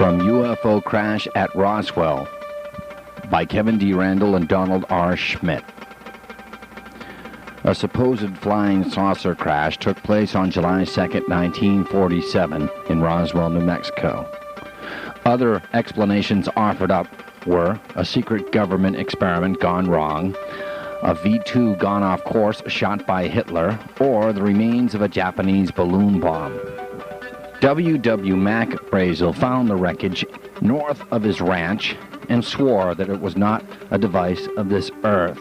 From UFO Crash at Roswell by Kevin D. Randall and Donald R. Schmidt. A supposed flying saucer crash took place on July 2, 1947 in Roswell, New Mexico. Other explanations offered up were a secret government experiment gone wrong, a V-2 gone off course shot by Hitler, or the remains of a Japanese balloon bomb. W. Mac Brazel found the wreckage north of his ranch and swore that it was not a device of this earth.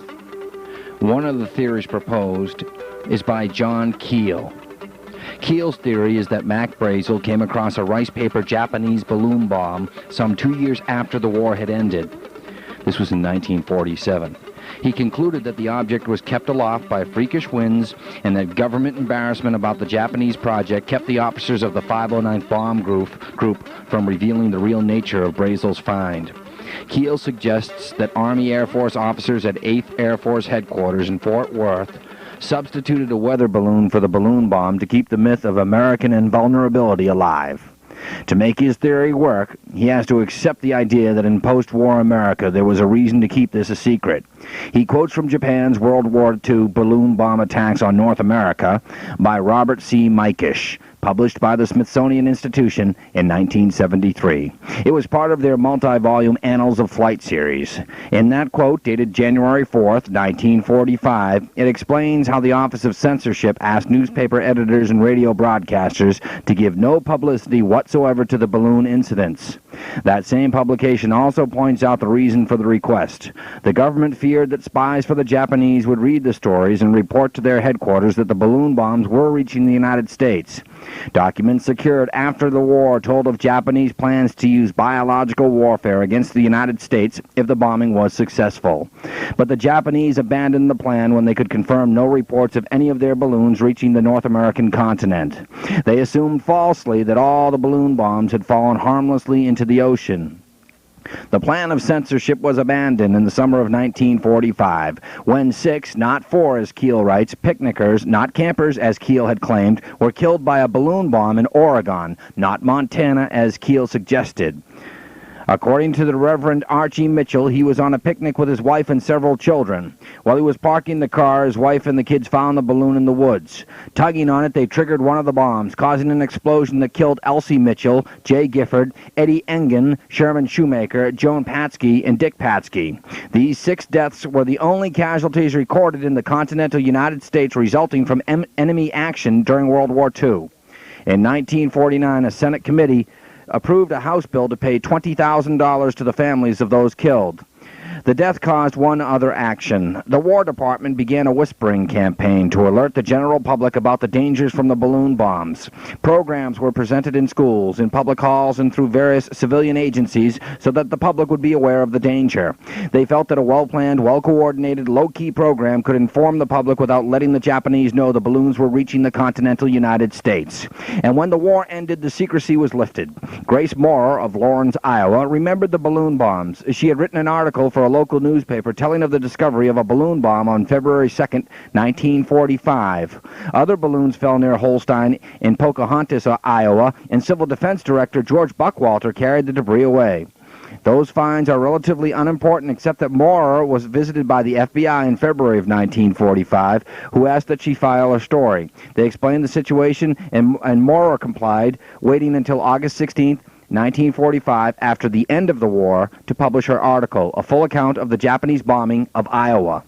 One of the theories proposed is by John Keel. Keel's theory is that Mac Brazel came across a rice paper Japanese balloon bomb some 2 years after the war had ended. This was in 1947. He concluded that the object was kept aloft by freakish winds and that government embarrassment about the Japanese project kept the officers of the 509th Bomb Group from revealing the real nature of Brazel's find. Keel suggests that Army Air Force officers at 8th Air Force Headquarters in Fort Worth substituted a weather balloon for the balloon bomb to keep the myth of American invulnerability alive. To make his theory work, he has to accept the idea that in post-war America there was a reason to keep this a secret. He quotes from Japan's World War II balloon bomb attacks on North America by Robert C. Mikesh, published by the Smithsonian Institution in 1973. It was part of their multi-volume Annals of Flight series. In that quote, dated January 4th, 1945, it explains how the Office of Censorship asked newspaper editors and radio broadcasters to give no publicity whatsoever to the balloon incidents. That same publication also points out the reason for the request. The government feared that spies for the Japanese would read the stories and report to their headquarters that the balloon bombs were reaching the United States. Documents secured after the war told of Japanese plans to use biological warfare against the United States if the bombing was successful. But the Japanese abandoned the plan when they could confirm no reports of any of their balloons reaching the North American continent. They assumed falsely that all the balloon bombs had fallen harmlessly into the ocean. The plan of censorship was abandoned in the summer of 1945, when 6, not 4 as Keel writes, picnickers, not campers as Keel had claimed, were killed by a balloon bomb in Oregon, not Montana as Keel suggested. According to the Reverend Archie Mitchell, he was on a picnic with his wife and several children. While he was parking the car, his wife and the kids found the balloon in the woods. Tugging on it, they triggered one of the bombs, causing an explosion that killed Elsie Mitchell, Jay Gifford, Eddie Engen, Sherman Shoemaker, Joan Patsky, and Dick Patsky. These 6 deaths were the only casualties recorded in the continental United States resulting from enemy action during World War II. In 1949, a Senate committee approved a House bill to pay $20,000 to the families of those killed. The death caused one other action. The War Department began a whispering campaign to alert the general public about the dangers from the balloon bombs. Programs were presented in schools, in public halls, and through various civilian agencies so that the public would be aware of the danger. They felt that a well-planned, well-coordinated, low-key program could inform the public without letting the Japanese know the balloons were reaching the continental United States. And when the war ended, the secrecy was lifted. Grace Moorer of Laurence, Iowa, remembered the balloon bombs. She had written an article for a local newspaper telling of the discovery of a balloon bomb on February 2nd, 1945. Other balloons fell near Holstein in Pocahontas, Iowa, and Civil Defense Director George Buckwalter carried the debris away. Those finds are relatively unimportant except that Moorer was visited by the FBI in February of 1945, who asked that she file a story. They explained the situation, and Moorer complied, waiting until August 16th, 1945, after the end of the war, to publish her article, a full account of the Japanese bombing of Iowa.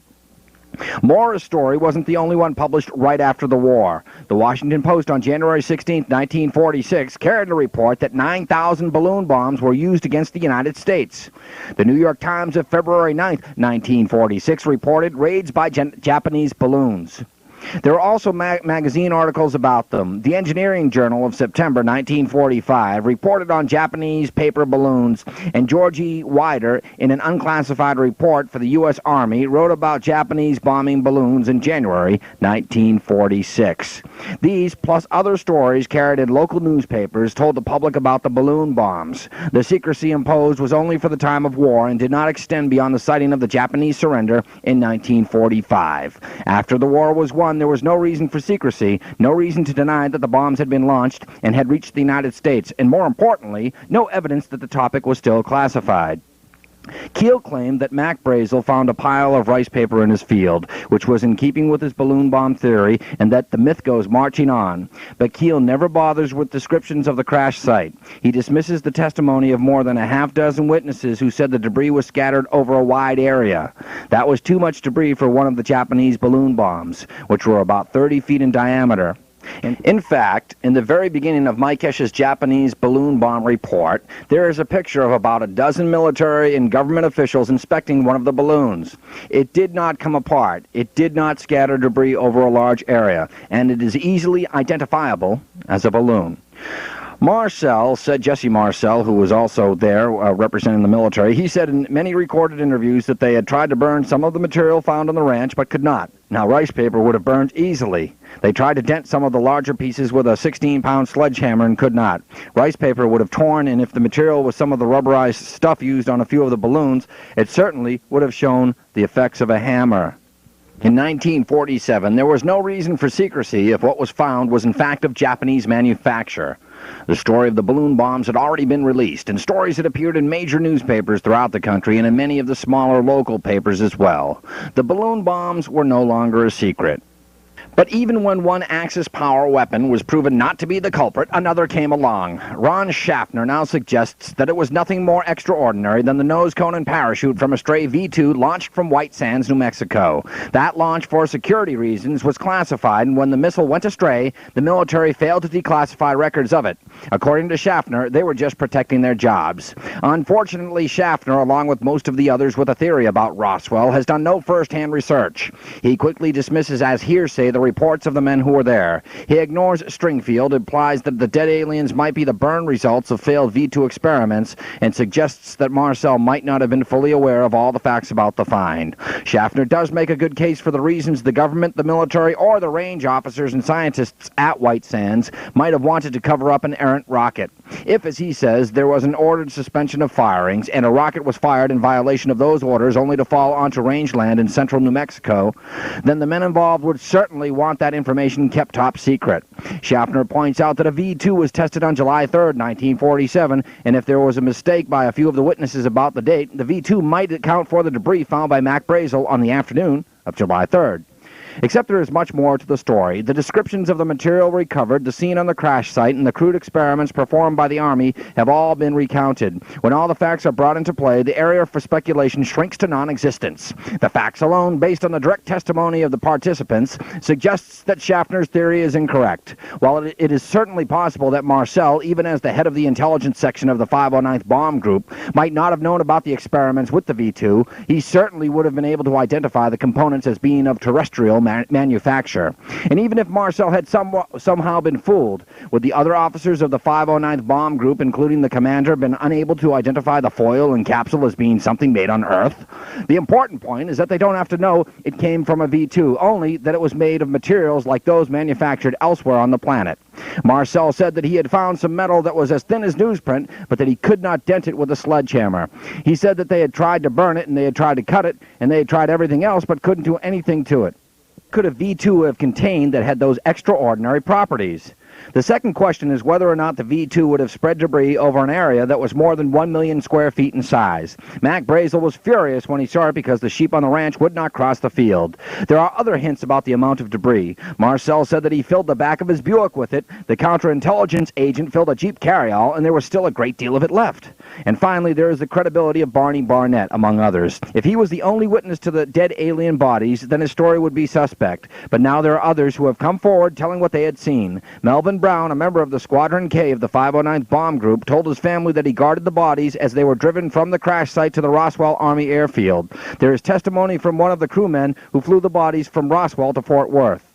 Moorer's story wasn't the only one published right after the war. The Washington Post on January 16, 1946, carried a report that 9,000 balloon bombs were used against the United States. The New York Times of February 9, 1946, reported raids by Japanese balloons. There are also magazine articles about them. The Engineering Journal of September 1945 reported on Japanese paper balloons, and George E. Wider, in an unclassified report for the U.S. Army, wrote about Japanese bombing balloons in January 1946. These, plus other stories carried in local newspapers, told the public about the balloon bombs. The secrecy imposed was only for the time of war and did not extend beyond the sighting of the Japanese surrender in 1945. After the war was won, one, there was no reason for secrecy, no reason to deny that the bombs had been launched and had reached the United States, and more importantly, no evidence that the topic was still classified. Keel claimed that Mac Brazel found a pile of rice paper in his field, which was in keeping with his balloon bomb theory, and that the myth goes marching on. But Keel never bothers with descriptions of the crash site. He dismisses the testimony of more than a half-dozen witnesses who said the debris was scattered over a wide area. That was too much debris for one of the Japanese balloon bombs, which were about 30 feet in diameter. In fact, in the very beginning of Mike Esch's Japanese balloon bomb report, there is a picture of about a dozen military and government officials inspecting one of the balloons. It did not come apart. It did not scatter debris over a large area, and it is easily identifiable as a balloon. Marcel said, Jesse Marcel, who was also there representing the military, he said in many recorded interviews that they had tried to burn some of the material found on the ranch but could not. Now, rice paper would have burned easily. They tried to dent some of the larger pieces with a 16-pound sledgehammer and could not. Rice paper would have torn, and if the material was some of the rubberized stuff used on a few of the balloons, it certainly would have shown the effects of a hammer. In 1947, there was no reason for secrecy if what was found was in fact of Japanese manufacture. The story of the balloon bombs had already been released, and stories had appeared in major newspapers throughout the country and in many of the smaller local papers as well. The balloon bombs were no longer a secret. But even when one Axis power weapon was proven not to be the culprit, another came along. Ron Schaffner now suggests that it was nothing more extraordinary than the nose cone and parachute from a stray V-2 launched from White Sands, New Mexico. That launch, for security reasons, was classified, and when the missile went astray, the military failed to declassify records of it. According to Schaffner, they were just protecting their jobs. Unfortunately, Schaffner, along with most of the others with a theory about Roswell, has done no first-hand research. He quickly dismisses as hearsay the reports of the men who were there. He ignores Stringfield, implies that the dead aliens might be the burn results of failed V2 experiments, and suggests that Marcel might not have been fully aware of all the facts about the find. Schaffner does make a good case for the reasons the government, the military, or the range officers and scientists at White Sands might have wanted to cover up an errant rocket. If, as he says, there was an ordered suspension of firings, and a rocket was fired in violation of those orders only to fall onto rangeland in central New Mexico, then the men involved would certainly want that information kept top secret. Schaffner points out that a V-2 was tested on July 3rd, 1947, and if there was a mistake by a few of the witnesses about the date, the V-2 might account for the debris found by Mac Brazel on the afternoon of July 3rd. Except there is much more to the story. The descriptions of the material recovered, the scene on the crash site, and the crude experiments performed by the Army have all been recounted. When all the facts are brought into play, the area for speculation shrinks to non-existence. The facts alone, based on the direct testimony of the participants, suggests that Schaffner's theory is incorrect. While it is certainly possible that Marcel, even as the head of the intelligence section of the 509th Bomb Group, might not have known about the experiments with the V-2, he certainly would have been able to identify the components as being of terrestrial manufacture. And even if Marcel had somehow been fooled, would the other officers of the 509th Bomb Group, including the commander, been unable to identify the foil and capsule as being something made on Earth? The important point is that they don't have to know it came from a V-2, only that it was made of materials like those manufactured elsewhere on the planet. Marcel said that he had found some metal that was as thin as newsprint, but that he could not dent it with a sledgehammer. He said that they had tried to burn it, and they had tried to cut it, and they had tried everything else, but couldn't do anything to it. Could a V-2 have contained that had those extraordinary properties? The second question is whether or not the V-2 would have spread debris over an area that was more than 1 million square feet in size. Mac Brazel was furious when he saw it because the sheep on the ranch would not cross the field. There are other hints about the amount of debris. Marcel said that he filled the back of his Buick with it, the counterintelligence agent filled a Jeep carryall, and there was still a great deal of it left. And finally, there is the credibility of Barney Barnett, among others. If he was the only witness to the dead alien bodies, then his story would be suspect. But now there are others who have come forward telling what they had seen. Melvin Brown, a member of the Squadron K of the 509th Bomb Group, told his family that he guarded the bodies as they were driven from the crash site to the Roswell Army Airfield. There is testimony from one of the crewmen who flew the bodies from Roswell to Fort Worth.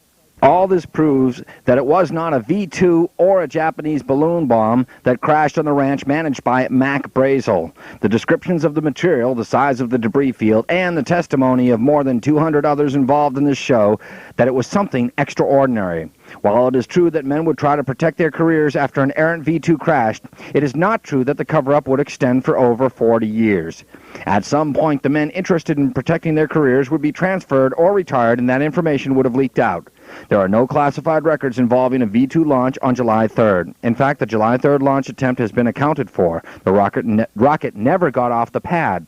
All this proves that it was not a V-2 or a Japanese balloon bomb that crashed on the ranch managed by Mac Brazel. The descriptions of the material, the size of the debris field, and the testimony of more than 200 others involved in this show that it was something extraordinary. While it is true that men would try to protect their careers after an errant V-2 crashed, it is not true that the cover-up would extend for over 40 years. At some point, the men interested in protecting their careers would be transferred or retired, and that information would have leaked out. There are no classified records involving a V-2 launch on July 3rd. In fact, the July 3rd launch attempt has been accounted for. The rocket never got off the pad.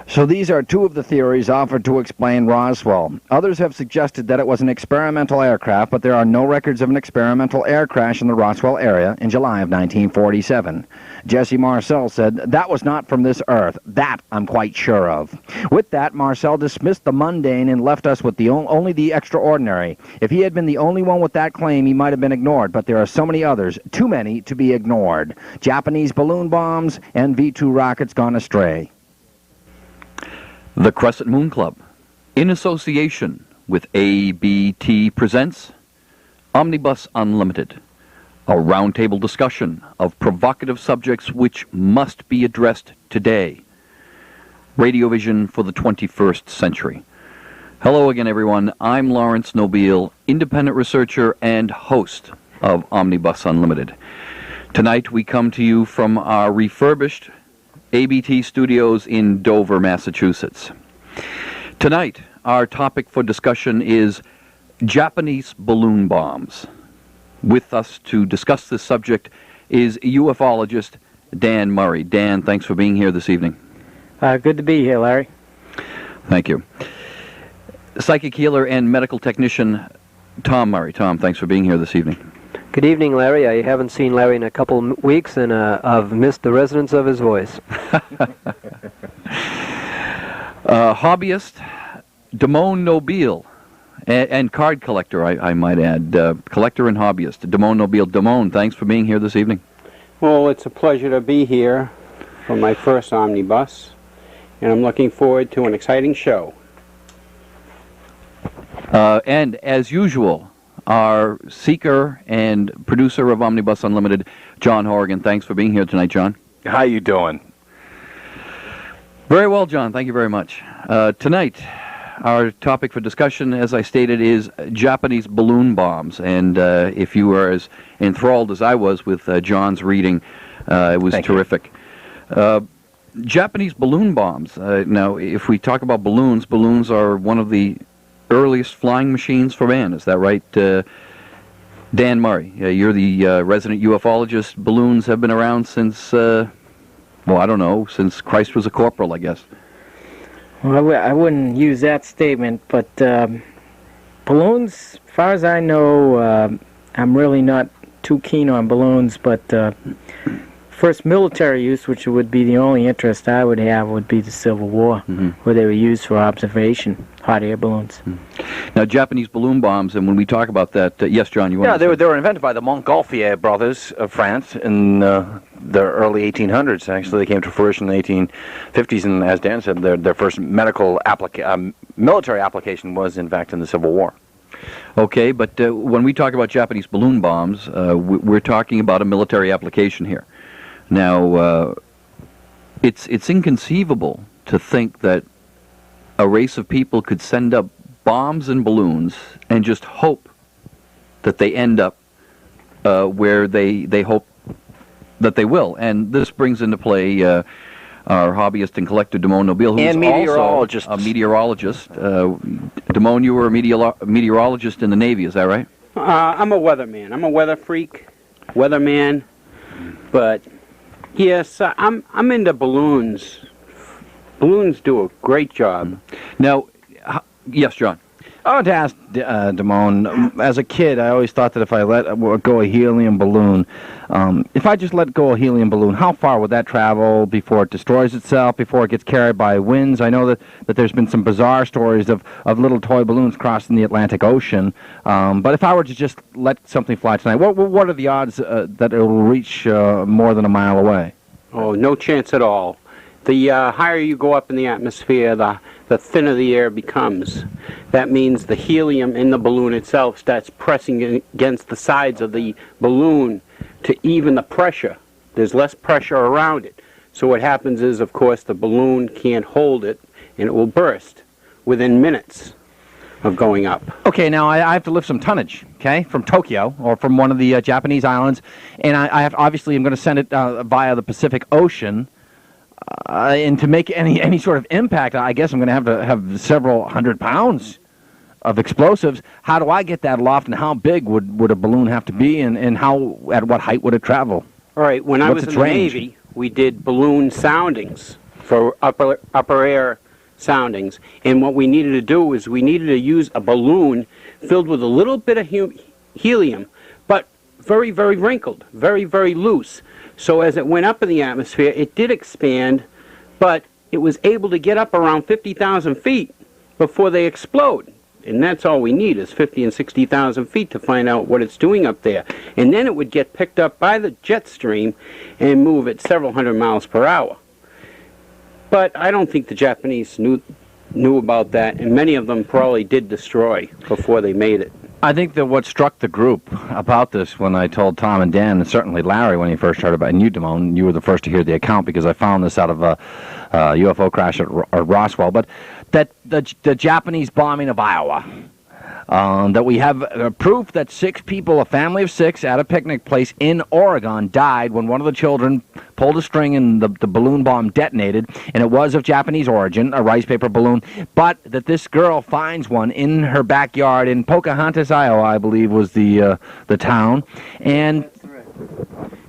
So these are two of the theories offered to explain Roswell. Others have suggested that it was an experimental aircraft, but there are no records of an experimental air crash in the Roswell area in July of 1947. Jesse Marcel said, "That was not from this earth. That I'm quite sure of." With that, Marcel dismissed the mundane and left us with only the extraordinary. If he had been the only one with that claim, he might have been ignored, but there are so many others, too many to be ignored. Japanese balloon bombs and V-2 rockets gone astray. The Crescent Moon Club, in association with ABT, presents Omnibus Unlimited, a roundtable discussion of provocative subjects which must be addressed today. Radiovision for the 21st century. Hello again, everyone. I'm Laurence Nobile, independent researcher and host of Omnibus Unlimited. Tonight we come to you from our refurbished ABT studios in Dover, Massachusetts. Tonight, our topic for discussion is Japanese balloon bombs. With us to discuss this subject is ufologist Dan Murray. Dan, thanks for being here this evening. Good to be here, Larry. Thank you. Psychic healer and medical technician Tom Murray. Tom, thanks for being here this evening. Good evening, Larry. I haven't seen Larry in a couple weeks, and I've missed the resonance of his voice. Hobbyist Damon Nobile, and card collector, I might add. Collector and hobbyist Damon Nobile. Damon, thanks for being here this evening. Well, it's a pleasure to be here for my first omnibus, and I'm looking forward to an exciting show. And as usual, our seeker and producer of Omnibus Unlimited, John Horrigan. Thanks for being here tonight, John. How you doing? Very well, John. Thank you very much. Tonight, our topic for discussion, as I stated, is Japanese balloon bombs. And if you were as enthralled as I was with John's reading, it was terrific. Japanese balloon bombs. Now, if we talk about balloons, balloons are one of the earliest flying machines for man. Is that right? Dan Murray, you're the resident ufologist. Balloons have been around since, well, I don't know, since Christ was a corporal, I guess. Well, I wouldn't use that statement, but balloons, as far as I know, I'm really not too keen on balloons, but first military use, which would be the only interest I would have, would be the Civil War, where they were used for observation, hot air balloons. Now, Japanese balloon bombs, and when we talk about that, yes, John, you want to they were invented by the Montgolfier brothers of France in the early 1800s. Actually, they came to fruition in the 1850s, and as Dan said, their first military application was, in fact, in the Civil War. Okay, but when we talk about Japanese balloon bombs, we're talking about a military application here. Now, it's inconceivable to think that a race of people could send up bombs and balloons and just hope that they end up where they hope that they will. And this brings into play our hobbyist and collector, Damon Nobile, who's also a meteorologist. Damon, you were a meteorologist in the Navy, is that right? I'm a weatherman. I'm a weather freak, weatherman, but yes, I'm into balloons. Balloons do a great job. Now, yes, John. I want to ask Damon, as a kid, I always thought that if I let go a helium balloon, if I just let go a helium balloon, how far would that travel before it destroys itself, before it gets carried by winds? I know that there's been some bizarre stories of little toy balloons crossing the Atlantic Ocean, but if I were to just let something fly tonight, what are the odds that it will reach more than a mile away? Oh, no chance at all. The higher you go up in the atmosphere, the thinner the air becomes. That means the helium in the balloon itself starts pressing against the sides of the balloon to even the pressure. There's less pressure around it. So what happens is, of course, the balloon can't hold it, and it will burst within minutes of going up. Okay, now I have to lift some tonnage, okay, from Tokyo or from one of the Japanese islands, and I'm going to send it via the Pacific Ocean. And to make any sort of impact, I guess I'm going to have several hundred pounds of explosives. How do I get that aloft, and how big would a balloon have to be, and at what height would it travel? All right, when I What's was in its the range? Navy, we did balloon soundings for upper air soundings. And what we needed to do is we needed to use a balloon filled with a little bit of helium, but very, very wrinkled, very, very loose. So as it went up in the atmosphere, it did expand, but it was able to get up around 50,000 feet before they explode. And that's all we need is 50 and 60,000 feet to find out what it's doing up there. And then it would get picked up by the jet stream and move at several hundred miles per hour. But I don't think the Japanese knew about that, and many of them probably did destroy before they made it. I think that what struck the group about this when I told Tom and Dan, and certainly Larry when he first heard about it, and you, Damon, you were the first to hear the account because I found this out of a UFO crash at Roswell, but that the Japanese bombing of Iowa, that we have proof that 6 people, a family of 6, at a picnic place in Oregon died when one of the children pulled a string and the balloon bomb detonated, and it was of Japanese origin, a rice paper balloon, but that this girl finds one in her backyard in Pocahontas, Iowa, I believe was the town, and...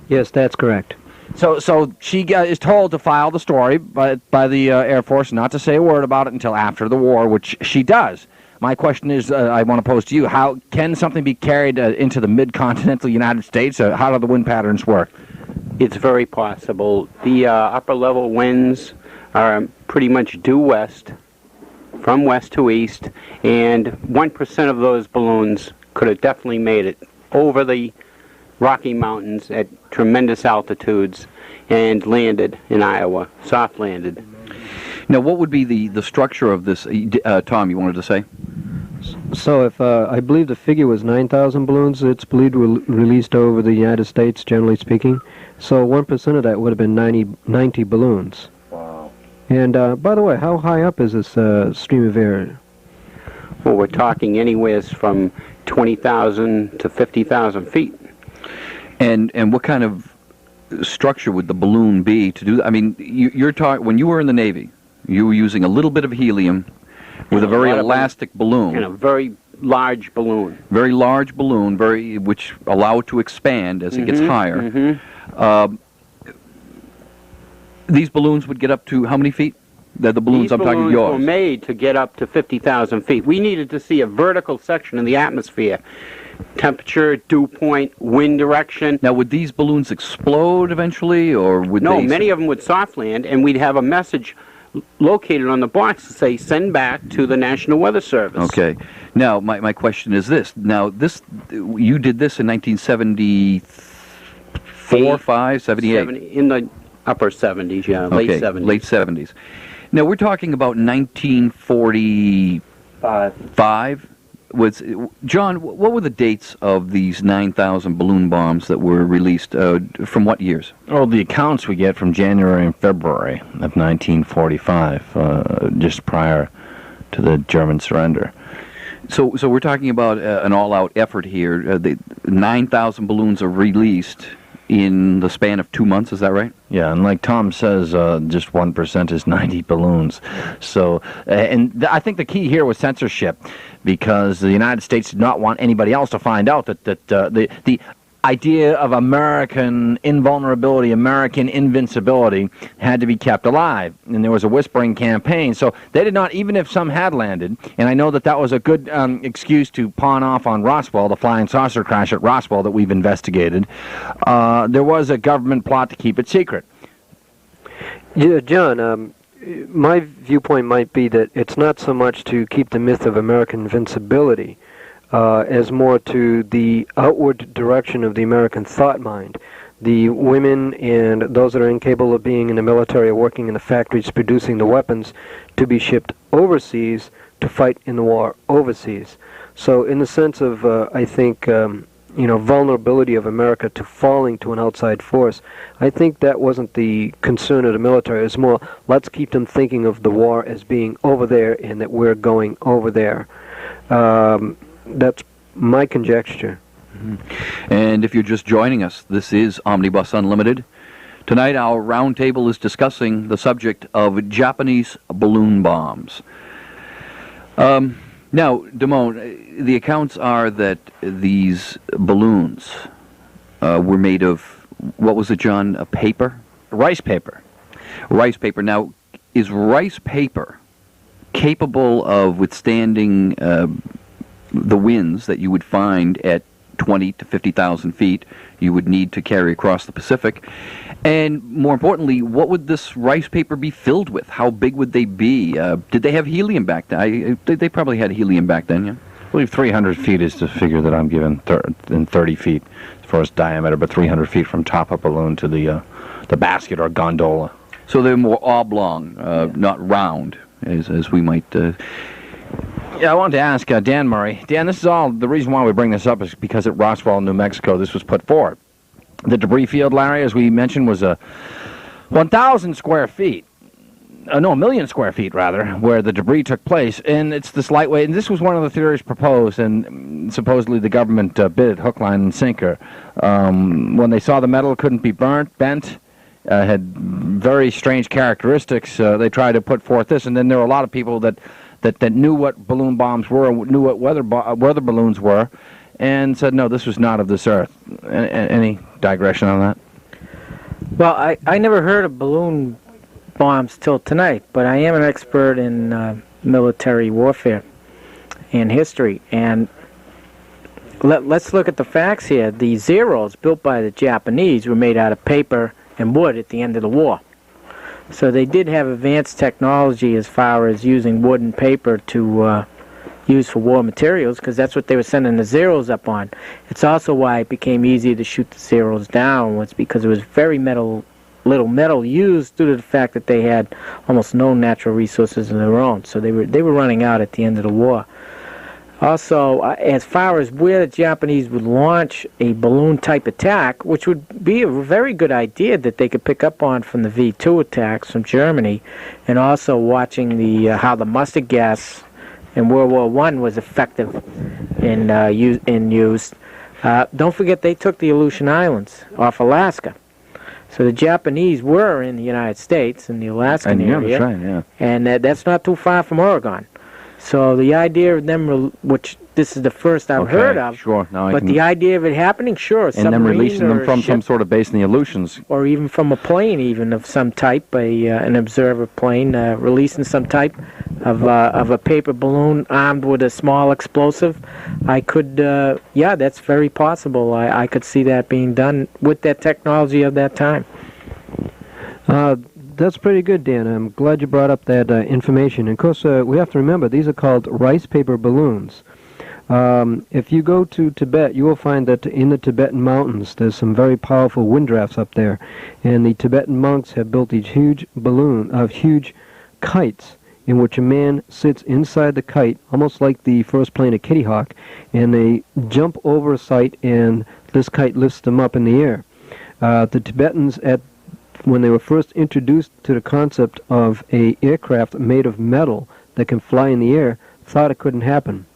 Yes, that's correct. So she is told to file the story by the Air Force, not to say a word about it until after the war, which she does. My question is, I want to pose to you, how can something be carried into the mid-continental United States? How do the wind patterns work? It's very possible. The upper-level winds are pretty much due west, from west to east, and 1% of those balloons could have definitely made it over the Rocky Mountains at tremendous altitudes and landed in Iowa, soft landed. Now, what would be the structure of this? Tom, you wanted to say? So if I believe the figure was 9,000 balloons, it's believed were released over the United States, generally speaking. So 1% of that would have been 90 balloons. Wow. And by the way, how high up is this stream of air? Well, we're talking anywhere from 20,000 to 50,000 feet. And what kind of structure would the balloon be to do that? I mean, you're talking when you were in the Navy, you were using a little bit of helium with a very elastic balloon. And a very large balloon. Very large balloon, which allow it to expand as it gets higher. These balloons would get up to how many feet? The balloons I'm talking yours. These balloons were made to get up to 50,000 feet. We needed to see a vertical section in the atmosphere. Temperature, dew point, wind direction. Now, would these balloons explode eventually, or would No, they... many of them would soft land, and we'd have a message located on the box to say, send back to the National Weather Service. Okay. Now, my question is this. Now, you did this in 1974, 5, 78? In the upper 70s, yeah, late 70s. Late 70s. Now, we're talking about 1945. John, what were the dates of these 9,000 balloon bombs that were released? From what years? Oh, the accounts we get from January and February of 1945, just prior to the German surrender. So we're talking about an all-out effort here. The 9,000 balloons are released in the span of 2 months, is that right? Yeah, and like Tom says, just 1% is 90 balloons. So, I think the key here was censorship, because the United States did not want anybody else to find out that the idea of American invulnerability, American invincibility had to be kept alive. And there was a whispering campaign. So they did not, even if some had landed, and I know that was a good excuse to pawn off on Roswell, the flying saucer crash at Roswell that we've investigated, there was a government plot to keep it secret. Yeah, John, my viewpoint might be that it's not so much to keep the myth of American invincibility, as more to the outward direction of the American thought mind. The women and those that are incapable of being in the military or working in the factories producing the weapons to be shipped overseas to fight in the war overseas. So in the sense of, I think, vulnerability of America to falling to an outside force, I think that wasn't the concern of the military. It was more, let's keep them thinking of the war as being over there and that we're going over there. That's my conjecture. And if you're just joining us, this is Omnibus Unlimited. Tonight our roundtable is discussing the subject of Japanese balloon bombs. Now, Damon, the accounts are that these balloons were made of, what was it, John? A paper? Rice paper. Rice paper. Now, is rice paper capable of withstanding the winds that you would find at 20 to 50,000 feet you would need to carry across the Pacific? And more importantly, what would this rice paper be filled with? How big would they be? Did they have helium back then? They probably had helium back then, yeah? I believe 300 feet is the figure that I'm given, in 30 feet as far as diameter, but 300 feet from top of balloon to the basket or gondola. So they're more oblong, not round, as we might... Yeah, I wanted to ask Dan Murray. Dan, this is all, the reason why we bring this up is because at Roswell, New Mexico, this was put forward. The debris field, Larry, as we mentioned, was 1,000 square feet. No, 1 million square feet, rather, where the debris took place. And it's this lightweight, and this was one of the theories proposed, and supposedly the government bid it hook, line, and sinker. When they saw the metal couldn't be bent, had very strange characteristics, they tried to put forth this, and then there were a lot of people that knew what balloon bombs were, knew what weather balloons were, and said, no, this was not of this earth. Any digression on that? Well, I never heard of balloon bombs till tonight, but I am an expert in military warfare and history. And let's look at the facts here. The Zeros built by the Japanese were made out of paper and wood at the end of the war. So they did have advanced technology as far as using wood and paper to use for war materials, because that's what they were sending the Zeros up on. It's also why it became easier to shoot the Zeros down, was because it was very little metal used due to the fact that they had almost no natural resources of their own. So they were running out at the end of the war. Also, as far as where the Japanese would launch a balloon-type attack, which would be a very good idea that they could pick up on from the V-2 attacks from Germany, and also watching how the mustard gas in World War I was effective in use. Don't forget they took the Aleutian Islands off Alaska. So the Japanese were in the United States, in the Alaskan area, that's right, yeah. and that's not too far from Oregon. So the idea of them, which this is the first I've heard of, sure. But the idea of it happening, sure, and them releasing them from some sort of base in the Aleutians, or even from a plane, even of some type, an observer plane, releasing some type of a paper balloon armed with a small explosive. I could, that's very possible. I could see that being done with that technology of that time. That's pretty good, Dan. I'm glad you brought up that information. And of course, we have to remember, these are called rice paper balloons. If you go to Tibet, you will find that in the Tibetan mountains, there's some very powerful wind drafts up there. And the Tibetan monks have built these huge huge kites, in which a man sits inside the kite, almost like the first plane of Kitty Hawk, and they jump over a site, and this kite lifts them up in the air. The Tibetans, when they were first introduced to the concept of a aircraft made of metal that can fly in the air, thought it couldn't happen.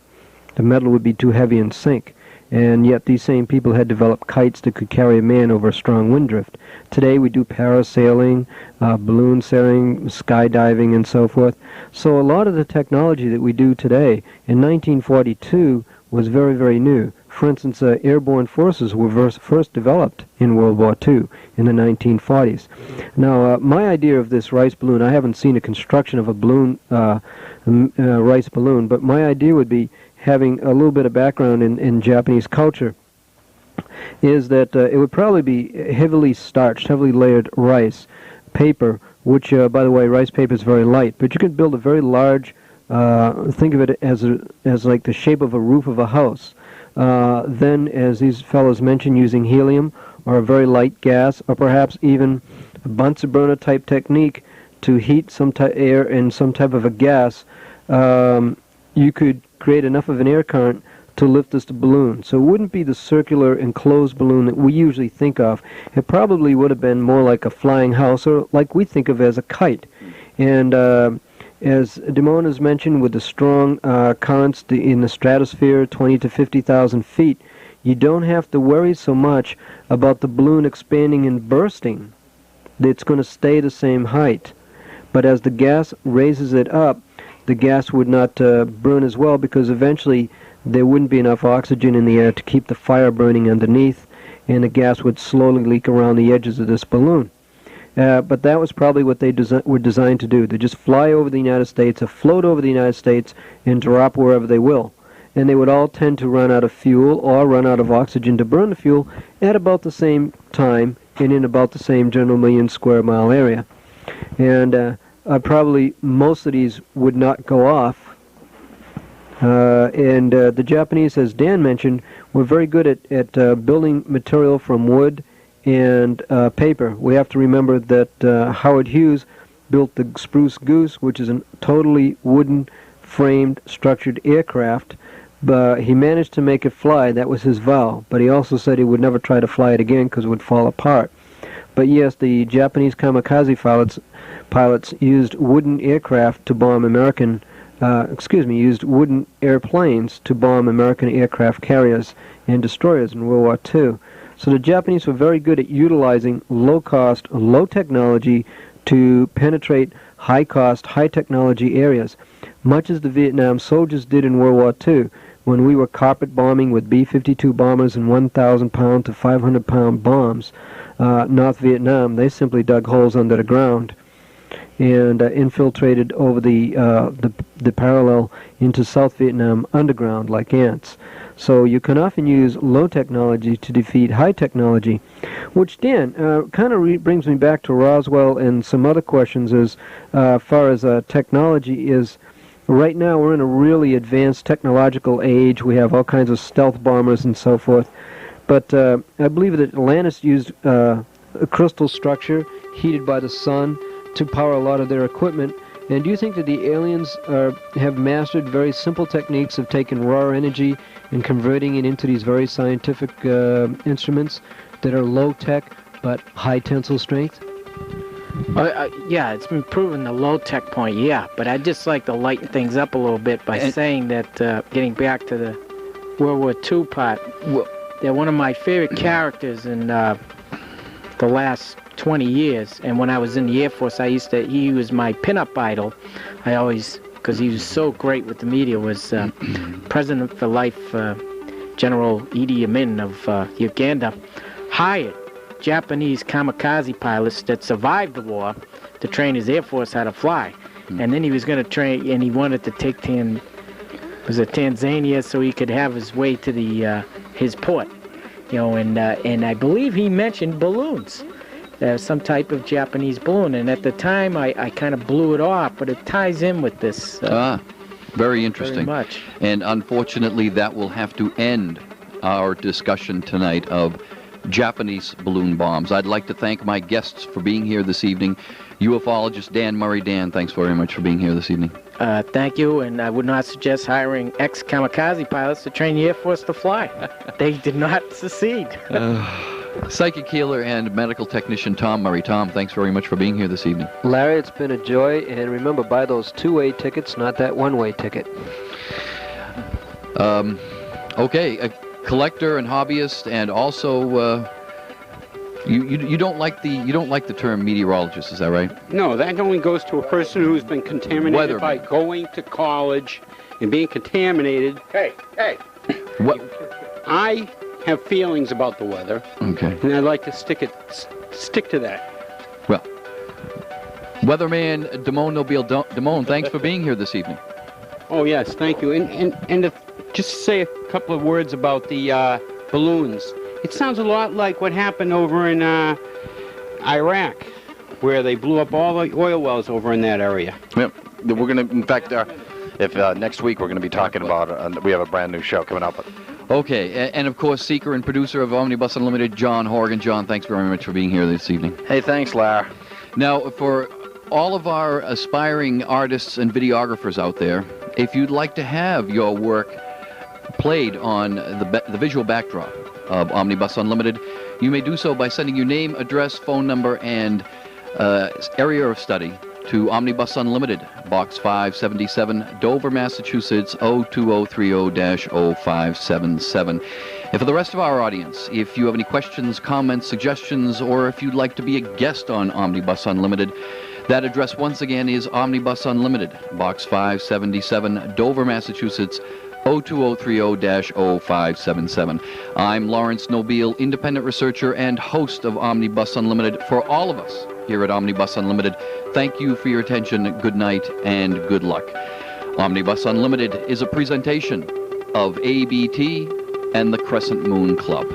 The metal would be too heavy and sink. And yet these same people had developed kites that could carry a man over a strong wind drift. Today we do parasailing, balloon sailing, skydiving, and so forth. So a lot of the technology that we do today in 1942 was very, very new. For instance, airborne forces were first developed in World War II in the 1940s. Now, my idea of this rice balloon, I haven't seen a construction of a balloon, rice balloon, but my idea would be, having a little bit of background in Japanese culture, is that it would probably be heavily starched, heavily layered rice paper, which, by the way, rice paper is very light, but you could build a very large, think of it as like the shape of a roof of a house. Then, as these fellows mentioned, using helium or a very light gas, or perhaps even a Bunsen burner type technique to heat some air in some type of a gas, you could create enough of an air current to lift this balloon. So it wouldn't be the circular enclosed balloon that we usually think of. It probably would have been more like a flying house, or like we think of as a kite. And as Damon has mentioned, with the strong currents in the stratosphere, 20 to 50,000 feet, you don't have to worry so much about the balloon expanding and bursting. It's going to stay the same height. But as the gas raises it up, the gas would not burn as well, because eventually there wouldn't be enough oxygen in the air to keep the fire burning underneath, and the gas would slowly leak around the edges of this balloon. But that was probably what they were designed to do. They just fly over the United States, or float over the United States, and drop wherever they will. And they would all tend to run out of fuel or run out of oxygen to burn the fuel at about the same time and in about the same general million square mile area. And probably most of these would not go off. And the Japanese, as Dan mentioned, were very good at building material from wood and paper. We have to remember that Howard Hughes built the Spruce Goose, which is a totally wooden framed structured aircraft, but he managed to make it fly. That was his vow, but he also said he would never try to fly it again because it would fall apart. But yes, the Japanese kamikaze pilots used wooden aircraft to bomb used wooden airplanes to bomb American aircraft carriers and destroyers in World War II. So the Japanese were very good at utilizing low-cost, low-technology to penetrate high-cost, high-technology areas, much as the Vietnam soldiers did in World War II. When we were carpet bombing with B-52 bombers and 1,000-pound to 500-pound bombs, North Vietnam, they simply dug holes under the ground and infiltrated over the parallel into South Vietnam underground like ants. So you can often use low technology to defeat high technology, which, Dan, kind of brings me back to Roswell and some other questions as far as technology is. Right now we're in a really advanced technological age. We have all kinds of stealth bombers and so forth. But I believe that Atlantis used a crystal structure heated by the sun to power a lot of their equipment. And do you think that the aliens have mastered very simple techniques of taking raw energy and converting it into these very scientific instruments that are low-tech but high tensile strength? Yeah, it's been proven the low-tech point, yeah. But I'd just like to lighten things up a little bit by saying that, getting back to the World War II part, they're one of my favorite characters in the last 20 years. And when I was in the Air Force, he was my pin-up idol. I always, because he was so great with the media, was President for Life, General Idi Amin of Uganda, hired Japanese kamikaze pilots that survived the war to train his Air Force how to fly. And then he was going to train, and he wanted to take Tanzania so he could have his way to the his port. And I believe he mentioned balloons. Some type of Japanese balloon, and at the time I kind of blew it off, but it ties in with this. Very interesting. Very much. And unfortunately, that will have to end our discussion tonight of Japanese balloon bombs. I'd like to thank my guests for being here this evening. UFOlogist Dan Murray. Dan, thanks very much for being here this evening. Thank you, and I would not suggest hiring ex-kamikaze pilots to train the Air Force to fly. They did not succeed. Psychic healer and medical technician Tom Murray. Tom, thanks very much for being here this evening. Larry, it's been a joy, and remember, buy those two-way tickets, not that one-way ticket. Okay, a collector and hobbyist, and also you don't like the term meteorologist, is that right? No, that only goes to a person who's been contaminated by going to college and being contaminated. Hey! What? I have feelings about the weather. Okay. And I'd like to stick to that. Well, Weatherman Damon Nobile. Damon, thanks for being here this evening. Oh yes, thank you. And to just say a couple of words about the balloons. It sounds a lot like what happened over in Iraq, where they blew up all the oil wells over in that area. Yep. We're gonna, in fact, if next week we're going to be talking about. We have a brand new show coming up. Okay, and of course, seeker and producer of Omnibus Unlimited, John Horrigan. John, thanks very much for being here this evening. Hey, thanks, Lar. Now, for all of our aspiring artists and videographers out there, if you'd like to have your work played on the visual backdrop of Omnibus Unlimited, you may do so by sending your name, address, phone number, and area of study to Omnibus Unlimited, Box 577, Dover, Massachusetts, 02030-0577. And for the rest of our audience, if you have any questions, comments, suggestions, or if you'd like to be a guest on Omnibus Unlimited, That address once again is Omnibus Unlimited, Box 577, Dover, Massachusetts, 02030-0577. I'm Laurence Nobile, independent researcher and host of Omnibus Unlimited. For all of us here at Omnibus Unlimited, thank you for your attention, good night, and good luck. Omnibus Unlimited is a presentation of ABT and the Crescent Moon Club.